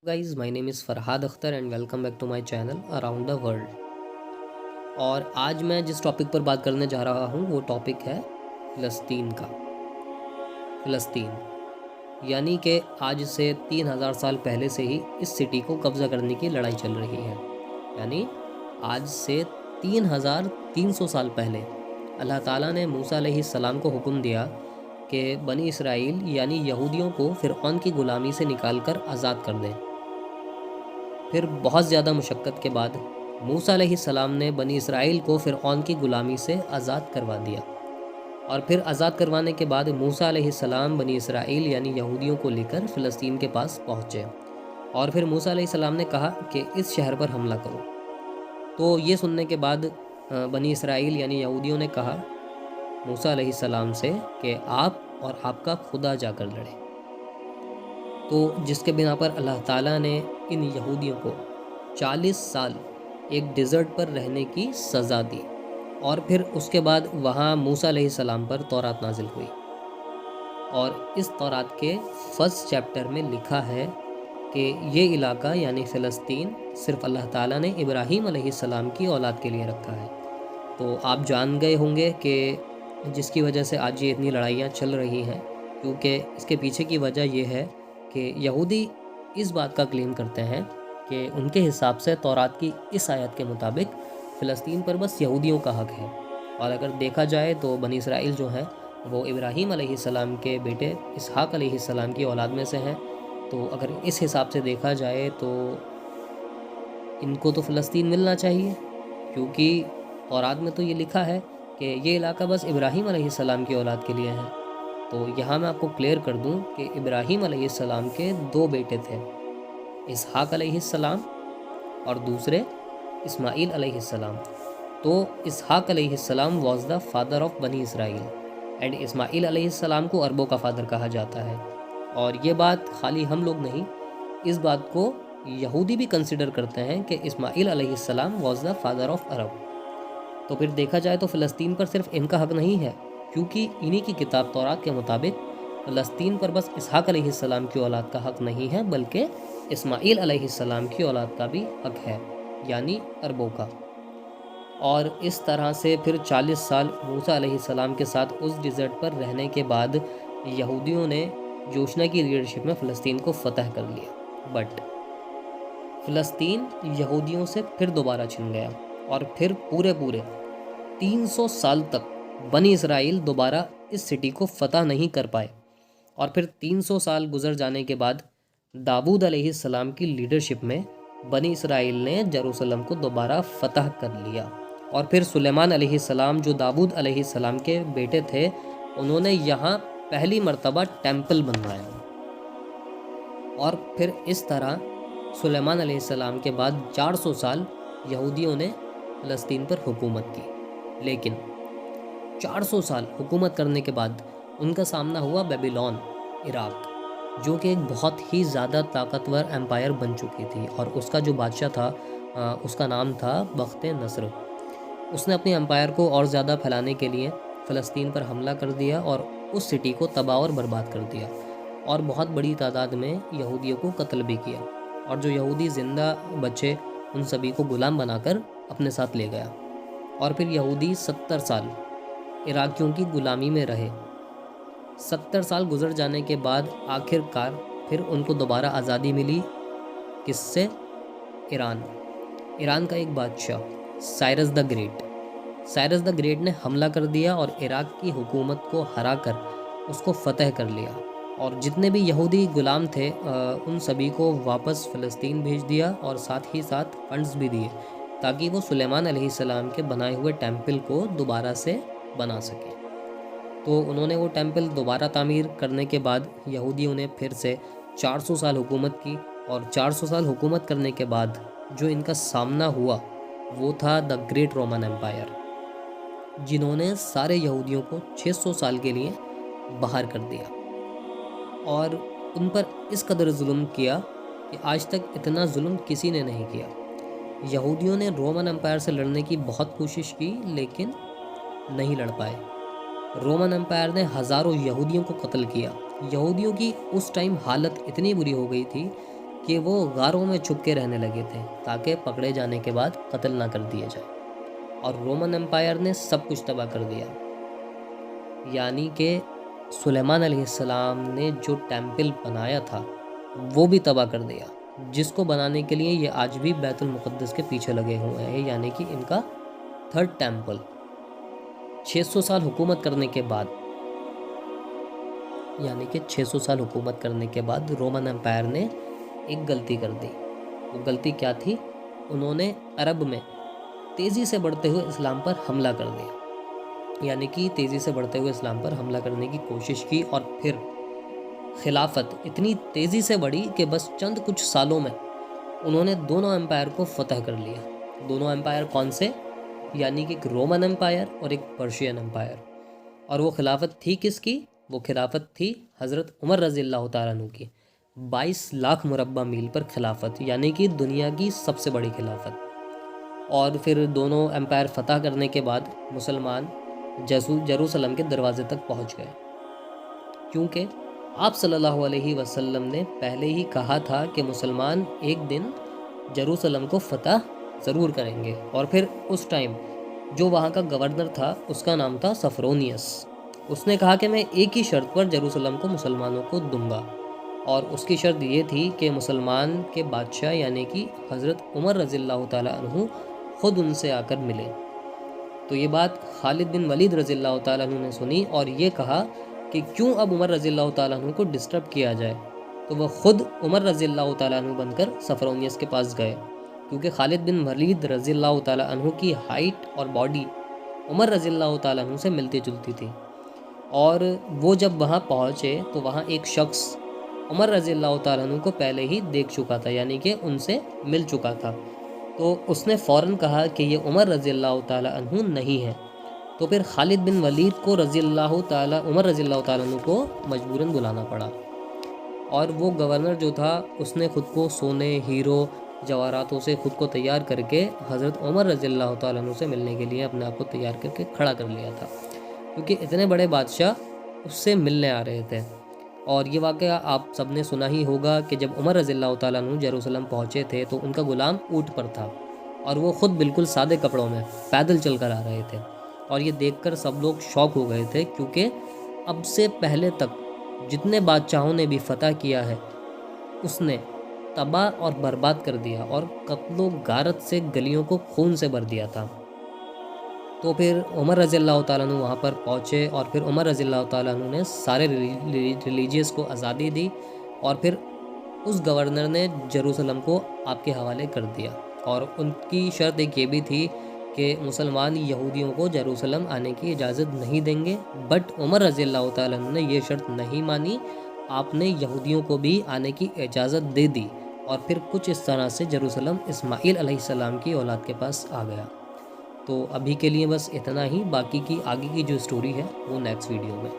Guys my name is Farhad Akhtar and welcome back to my channel around the world. और आज मैं जिस topic पर बात करने जा रहा हूँ वो टॉपिक है फ़लस्तीन का। फ़लस्तीन यानी कि आज से 3000 साल पहले से ही इस सिटी को कब्ज़ा करने की लड़ाई चल रही है। यानी आज से 3300 साल पहले अल्लाह ताला ने मूसा अलैहिस्सलाम को हुक्म दिया कि बनी इसराइल यानी यहूदियों को फ़िरऔन की ग़ुलामी से निकाल कर आज़ाद कर दें। फिर बहुत ज़्यादा मुशक्क़त के बाद मूसा अलैहिस्सलाम ने बनी इसराइल को फ़िरऔन की ग़ुलामी से आज़ाद करवा दिया। और फिर आज़ाद करवाने के बाद मूसा अलैहिस्सलाम बनी इसराइल यानी यहूदियों को लेकर फ़लस्तीन के पास पहुँचे। और फिर मूसा अलैहिस्सलाम ने कहा कि इस शहर पर हमला करो। तो ये सुनने के बाद बनी इसराइल यानी यहूदियों ने कहा मूसा अलैहिस्सलाम से कि आप और आपका खुदा जाकर लड़े। तो जिसके बिना पर अल्लाह ताला ने इन यहूदियों को 40 साल एक डिज़र्ट पर रहने की सज़ा दी। और फिर उसके बाद वहाँ मूसा अलैहिस्सलाम पर तौरात नाजिल हुई। और इस तौरात के फर्स्ट चैप्टर में लिखा है कि ये इलाका यानी फ़लस्तीन सिर्फ़ अल्लाह ताला ने इब्राहीम अलैहिस्सलाम की औलाद के लिए रखा है। तो आप जान गए होंगे कि जिसकी वजह से आज ये इतनी लड़ाइयाँ चल रही हैं, क्योंकि इसके पीछे की वजह ये है कि यहूदी इस बात का क्लेम करते हैं कि उनके हिसाब से तौरात की इस आयत के मुताबिक फ़लस्तीन पर बस यहूदियों का हक़ है। और अगर देखा जाए तो बनी इसराइल जो हैं वो इब्राहीम अलैहिस्सलाम के बेटे इसहाक़ अलैहिस्सलाम की औलाद में से हैं। तो अगर इस हिसाब से देखा जाए तो इनको तो फ़लस्तीन मिलना चाहिए, क्योंकि तौरात में तो ये लिखा है कि ये इलाका बस इब्राहीम अलैहिस्सलाम की औलाद के लिए है। तो यहाँ मैं आपको क्लियर कर दूँ कि इब्राहीम अलैहिस्सलाम के 2 बेटे थे, इसहाक़ अलैहिस्सलाम और दूसरे इस्माईल अलैहिस्सलाम। तो इसहाक़ अलैहिस्सलाम वाज द फादर ऑफ बनी इसराइल एंड इस्माईल अलैहिस्सलाम को अरबों का फादर कहा जाता है। और ये बात खाली हम लोग नहीं, इस बात को यहूदी भी कंसिडर करते हैं कि इस्माईल अलैहिस्सलाम was the father of Arab. तो फिर देखा जाए तो फ़लस्तीन पर सिर्फ इनका हक़ नहीं है, क्योंकि इन्हीं की किताब तौरात के मुताबिक फ़लस्तीन पर बस इसहाक़ अलैहिस्सलाम की औलाद का हक़ नहीं है, बल्कि इस्माईल अलैहिस्सलाम की औलाद का भी हक़ है, यानी अरबों का। और इस तरह से फिर 40 साल मूसा अलैहिस्सलाम के साथ उस डिज़र्ट पर रहने के बाद यहूदियों ने जोशना की लीडरशिप में फ़लस्तीन को फ़तह कर लिया। बट फ़लस्तीन यहूदियों से फिर दोबारा छिन गया और फिर पूरे 300 साल तक बनी इसराइल दोबारा इस सिटी को फ़तह नहीं कर पाए। और फिर 300 साल गुजर जाने के बाद दाऊद अलैहिस्सलाम की लीडरशिप में बनी इसराइल ने जेरूसलम को दोबारा फ़तह कर लिया। और फिर सुलेमान अलैहिस्सलाम जो दाऊद अलैहिस्सलाम के बेटे थे, उन्होंने यहाँ पहली मर्तबा टेंपल बनवाया। और फिर इस तरह सुलेमान अलैहिस्सलाम के बाद 400 साल यहूदियों ने फ़लस्तीन पर हुकूमत की। लेकिन 400 साल हुकूमत करने के बाद उनका सामना हुआ बेबीलोन, इराक, जो कि एक बहुत ही ज़्यादा ताकतवर एम्पायर बन चुकी थी। और उसका जो बादशाह था उसका नाम था बख्त नसर। उसने अपने एम्पायर को और ज़्यादा फैलाने के लिए फ़लस्तीन पर हमला कर दिया और उस सिटी को तबाह और बर्बाद कर दिया। और बहुत बड़ी तादाद में यहूदियों को कत्ल भी किया। और जो यहूदी ज़िंदा बचे उन सभी को गुलाम बनाकर अपने साथ ले गया। और फिर यहूदी 70 साल इराकियों की ग़ुलामी में रहे। 70 साल गुजर जाने के बाद आखिरकार फिर उनको दोबारा आज़ादी मिली। किससे? ईरान का एक बादशाह साइरस द ग्रेट ने हमला कर दिया और इराक की हुकूमत को हरा कर उसको फ़तह कर लिया। और जितने भी यहूदी ग़ुलाम थे उन सभी को वापस फ़लस्तीन भेज दिया और साथ ही साथ फंड्स भी दिए ताकि वो सुलेमान अलैहिस्सलाम के बनाए हुए टेंपल को दोबारा से बना सके। तो उन्होंने वो टेंपल दोबारा तामीर करने के बाद यहूदियों ने फिर से 400 साल हुकूमत की। और 400 साल हुकूमत करने के बाद जो इनका सामना हुआ वो था द ग्रेट रोमन एम्पायर, जिन्होंने सारे यहूदियों को 600 साल के लिए बाहर कर दिया और उन पर इस कदर जुल्म किया कि आज तक इतना जुल्म किसी ने नहीं किया। यहूदियों ने रोमन एम्पायर से लड़ने की बहुत कोशिश की, लेकिन नहीं लड़ पाए। रोमन एम्पायर ने हज़ारों यहूदियों को कत्ल किया। यहूदियों की उस टाइम हालत इतनी बुरी हो गई थी کہ وہ غاروں میں چھپ کے رہنے لگے تھے تاکہ پکڑے جانے کے بعد قتل نہ کر دیے جائے، اور رومن امپائر نے سب کچھ تباہ کر دیا۔ یعنی کہ سلیمان علیہ السلام نے جو ٹیمپل بنایا تھا وہ بھی تباہ کر دیا، جس کو بنانے کے لیے یہ آج بھی بیت المقدس کے پیچھے لگے ہوئے ہیں، یعنی کہ ان کا تھرڈ ٹیمپل۔ 600 سال حکومت کرنے کے بعد، یعنی کہ 600 سال حکومت کرنے کے بعد رومن امپائر نے ایک غلطی کر دی۔ وہ غلطی کیا تھی؟ انہوں نے عرب میں تیزی سے بڑھتے ہوئے اسلام پر حملہ کر دیا، یعنی کہ تیزی سے بڑھتے ہوئے اسلام پر حملہ کرنے کی کوشش کی، اور پھر خلافت اتنی تیزی سے بڑھی کہ بس چند کچھ سالوں میں انہوں نے دونوں امپائر کو فتح کر لیا۔ دونوں امپائر کون سے؟ یعنی کہ ایک رومن امپائر اور ایک پرشین امپائر۔ اور وہ خلافت تھی کس کی؟ وہ خلافت تھی حضرت عمر رضی اللہ تعالیٰ عنہ کی۔ 22 لاکھ مربع میل پر خلافت، یعنی کہ دنیا کی سب سے بڑی خلافت۔ اور پھر دونوں امپائر فتح کرنے کے بعد مسلمان جیروسلم کے دروازے تک پہنچ گئے، کیونکہ آپ صلی اللہ علیہ وسلم نے پہلے ہی کہا تھا کہ مسلمان ایک دن جیروسلم کو فتح ضرور کریں گے۔ اور پھر اس ٹائم جو وہاں کا گورنر تھا اس کا نام تھا سفرونیس۔ اس نے کہا کہ میں ایک ہی شرط پر جیروسلم کو مسلمانوں کو دوں گا، اور اس کی شرط یہ تھی کہ مسلمان کے بادشاہ یعنی کہ حضرت عمر رضی اللہ تعالیٰ عنہ خود ان سے آ کر ملے۔ تو یہ بات خالد بن ولید رضی اللہ تعالیٰ عنہ نے سنی اور یہ کہا کہ کیوں اب عمر رضی اللہ تعالیٰ عنہ کو ڈسٹرب کیا جائے، تو وہ خود عمر رضی اللہ تعالیٰ عنہ بن کر سفرونیس کے پاس گئے، کیونکہ خالد بن ولید رضی اللہ تعالیٰ عنہ کی ہائٹ اور باڈی عمر رضی اللہ تعالیٰ عنہ سے ملتی جلتی تھی۔ اور وہ جب وہاں پہنچے تو وہاں ایک شخص عمر رضی اللہ تعالیٰ عنہ کو پہلے ہی دیکھ چکا تھا، یعنی کہ ان سے مل چکا تھا، تو اس نے فوراً کہا کہ یہ عمر رضی اللہ تعالیٰ عنہ نہیں ہے۔ تو پھر خالد بن ولید کو عمر رضی اللہ تعالیٰ عنہ کو مجبوراً بلانا پڑا، اور وہ گورنر جو تھا اس نے خود کو سونے، ہیرو، جواہراتوں سے خود کو تیار کر کے حضرت عمر رضی اللہ تعالیٰ عنہ سے ملنے کے لیے اپنے آپ کو تیار کر کے کھڑا کر لیا تھا، کیونکہ اتنے بڑے بادشاہ اس سے ملنے آ رہے تھے۔ اور یہ واقعہ آپ سب نے سنا ہی ہوگا کہ جب عمر رضی اللہ تعالیٰ عنہ جیروسلم پہنچے تھے تو ان کا غلام اونٹ پر تھا، اور وہ خود بالکل سادے کپڑوں میں پیدل چل کر آ رہے تھے، اور یہ دیکھ کر سب لوگ شوق ہو گئے تھے، کیونکہ اب سے پہلے تک جتنے بادشاہوں نے بھی فتح کیا ہے اس نے تباہ اور برباد کر دیا، اور قتل و غارت سے گلیوں کو خون سے بھر دیا تھا۔ تو پھر عمر رضی اللہ تعالیٰ عنہ وہاں پر پہنچے، اور پھر عمر رضی اللہ تعالیٰ عنہ نے سارے ریلیجیس کو آزادی دی، اور پھر اس گورنر نے جیروسلم کو آپ کے حوالے کر دیا۔ اور ان کی شرط ایک یہ بھی تھی کہ مسلمان یہودیوں کو جیروسلم آنے کی اجازت نہیں دیں گے، بٹ عمر رضی اللہ تعالیٰ عنہ نے یہ شرط نہیں مانی، آپ نے یہودیوں کو بھی آنے کی اجازت دے دی، اور پھر کچھ اس طرح سے جیروسلم اسماعیل علیہ السلام کی اولاد کے پاس آ گیا۔ تو ابھی کے لیے بس اتنا ہی، باقی کی آگے کی جو سٹوری ہے وہ نیکسٹ ویڈیو میں۔